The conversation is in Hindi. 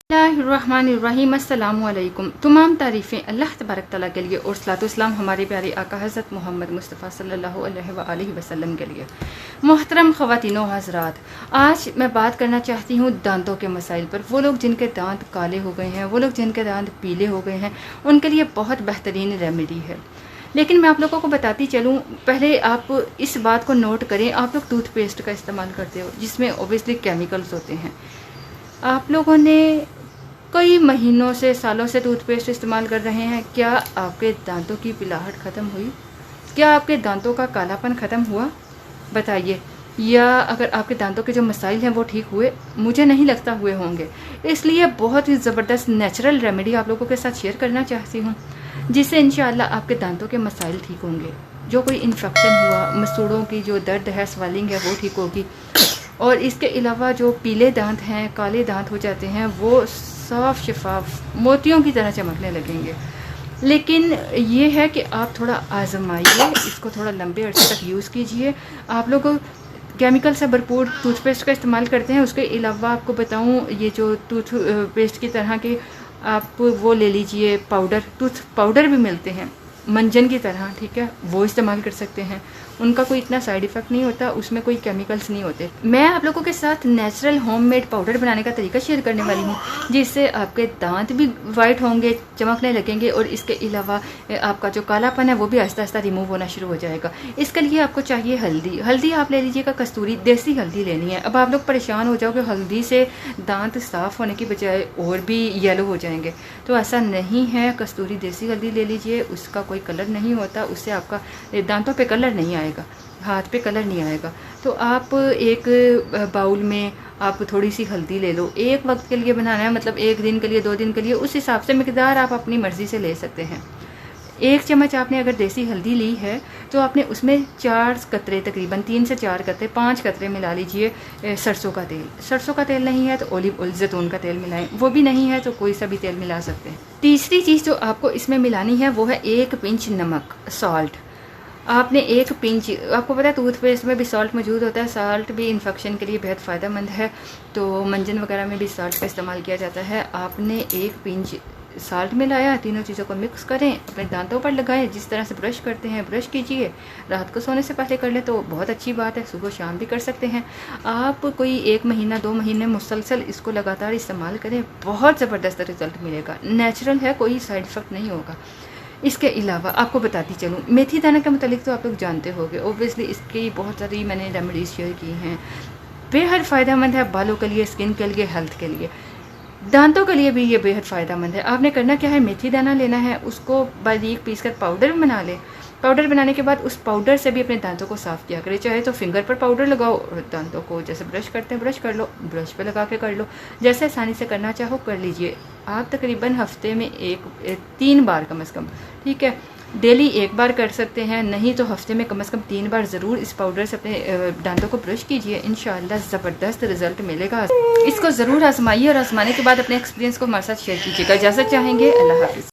बिस्मिल्लाहिर्रहमानिर्रहीम। अस्सलामु अलैकुम। तमाम तारीफ़ें अल्लाह तबारक तआला के लिए और सलातो सलाम हमारे प्यारे आका हज़रत मोहम्मद मुस्तफ़ा सल्लल्लाहु अलैहि वसल्लम के लिए। मोहतरम ख़वातीनो हज़रात, आज मैं बात करना चाहती हूँ दांतों के मसाइल पर। वो लोग जिनके दांत काले हो गए हैं, वो लोग जिनके दांत पीले हो गए हैं, उनके लिए बहुत बेहतरीन रेमेडी है। लेकिन मैं आप लोगों को बताती चलूँ, पहले आप इस बात को नोट करें, आप लोग टूथपेस्ट का इस्तेमाल करते हो जिसमें ओबियसली केमिकल्स होते हैं। आप लोगों ने कई महीनों से, सालों से टूथपेस्ट इस्तेमाल कर रहे हैं। क्या आपके दांतों की पिलाहट ख़त्म हुई? क्या आपके दांतों का कालापन ख़त्म हुआ? बताइए। या अगर आपके दांतों के जो मसाइल हैं वो ठीक हुए? मुझे नहीं लगता हुए होंगे। इसलिए बहुत ही ज़बरदस्त नेचुरल रेमेडी आप लोगों के साथ शेयर करना चाहती हूँ, जिससे इंशाअल्लाह आपके दांतों के मसाइल ठीक होंगे। जो कोई इन्फेक्शन हुआ, मसूड़ों की जो दर्द है, स्वेलिंग है, वो ठीक होगी। और इसके अलावा जो पीले दांत हैं, काले दांत हो जाते हैं, वो साफ शफाफ मोतियों की तरह चमकने लगेंगे। लेकिन ये है कि आप थोड़ा आजमाइए, इसको थोड़ा लंबे अरसे तक यूज़ कीजिए। आप लोग केमिकल से भरपूर टूथपेस्ट का इस्तेमाल करते हैं, उसके अलावा आपको बताऊं, ये जो टूथपेस्ट की तरह के आप वो ले लीजिए पाउडर, टूथ पाउडर भी मिलते हैं मंजन की तरह, ठीक है, वो इस्तेमाल कर सकते हैं। उनका कोई इतना साइड इफ़ेक्ट नहीं होता, उसमें कोई केमिकल्स नहीं होते। मैं आप लोगों के साथ नेचुरल होममेड पाउडर बनाने का तरीका शेयर करने वाली हूँ, जिससे आपके दांत भी वाइट होंगे, चमकने लगेंगे, और इसके अलावा आपका जो कालापन है वो भी आहिस्ता आहिस्ता रिमूव होना शुरू हो जाएगा। इसके लिए आपको चाहिए हल्दी। हल्दी आप ले लीजिएगा कस्तूरी, देसी हल्दी लेनी है। अब आप लोग परेशान हो जाओगे, हल्दी से दांत साफ़ होने की बजाय और भी येलो हो जाएंगे, तो ऐसा नहीं है। कस्तूरी देसी हल्दी ले लीजिए, उसका कोई कलर नहीं होता, उससे आपका दांतों पे कलर नहीं आएगा, हाथ पे कलर नहीं आएगा। तो आप एक बाउल में आप थोड़ी सी हल्दी ले लो। एक वक्त के लिए बनाना है, मतलब एक दिन के लिए, 2 दिन के लिए, उस हिसाब से मिकदार आप अपनी मर्ज़ी से ले सकते हैं। 1 चम्मच आपने अगर देसी हल्दी ली है तो आपने उसमें 4 कतरे, तकरीबन 3 से 4 कतरे, 5 कतरे मिला लीजिए सरसों का तेल। सरसों का तेल नहीं है तो ऑलिव ऑयल, जैतून का तेल मिलाएं। वो भी नहीं है तो कोई सा भी तेल मिला सकते हैं। तीसरी चीज़ जो आपको इसमें मिलानी है वो है 1 पिंच नमक, सॉल्ट। आपने 1 पिंच, आपको पता है टूथपेस्ट में भी सॉल्ट मौजूद होता है। सॉल्ट भी इन्फेक्शन के लिए बेहद फ़ायदेमंद है, तो मंजन वगैरह में भी सॉल्ट का इस्तेमाल किया जाता है। आपने 1 पिंच सॉल्ट मिलाया, तीनों चीज़ों को मिक्स करें, अपने दांतों पर लगाएं। जिस तरह से ब्रश करते हैं ब्रश कीजिए। रात को सोने से पहले कर लें तो बहुत अच्छी बात है, सुबह शाम भी कर सकते हैं। आप कोई 1 महीना 2 महीने मुसलसल इसको लगातार इस्तेमाल करें, बहुत ज़बरदस्त रिजल्ट मिलेगा। नेचुरल है, कोई साइड इफ़ेक्ट नहीं होगा। इसके अलावा आपको बताती चलूँ, मेथी दाना के मतलब तो आप लोग जानते होंगे, ओब्वियसली इसकी बहुत सारी मैंने रेमेडीज शेयर की हैं। बेहद फ़ायदेमंद है बालों के लिए, स्किन के लिए, हेल्थ के लिए, दांतों के लिए भी ये बेहद फ़ायदेमंद है। आपने करना क्या है, मेथी दाना लेना है, उसको बारीक पीस कर पाउडर बना लें। पाउडर बनाने के बाद उस पाउडर से भी अपने दांतों को साफ़ किया करें। चाहे तो फिंगर पर पाउडर लगाओ और दांतों को जैसे ब्रश करते हैं ब्रश कर लो, ब्रश पे लगा के कर लो, जैसे आसानी से करना चाहो कर लीजिए। आप तकरीबन हफ्ते में 3 बार कम से कम, ठीक है, डेली 1 बार कर सकते हैं, नहीं तो हफ्ते में कम से कम 3 बार ज़रूर इस पाउडर से अपने दांतों को ब्रश कीजिए। इंशाअल्लाह ज़बरदस्त रिजल्ट मिलेगा। इसको ज़रूर आजमाइए और आजमाने के बाद अपने एक्सपीरियंस को हमारे साथ शेयर कीजिएगा। इजाज़त चाहेंगे, अल्लाह हाफ़िज़।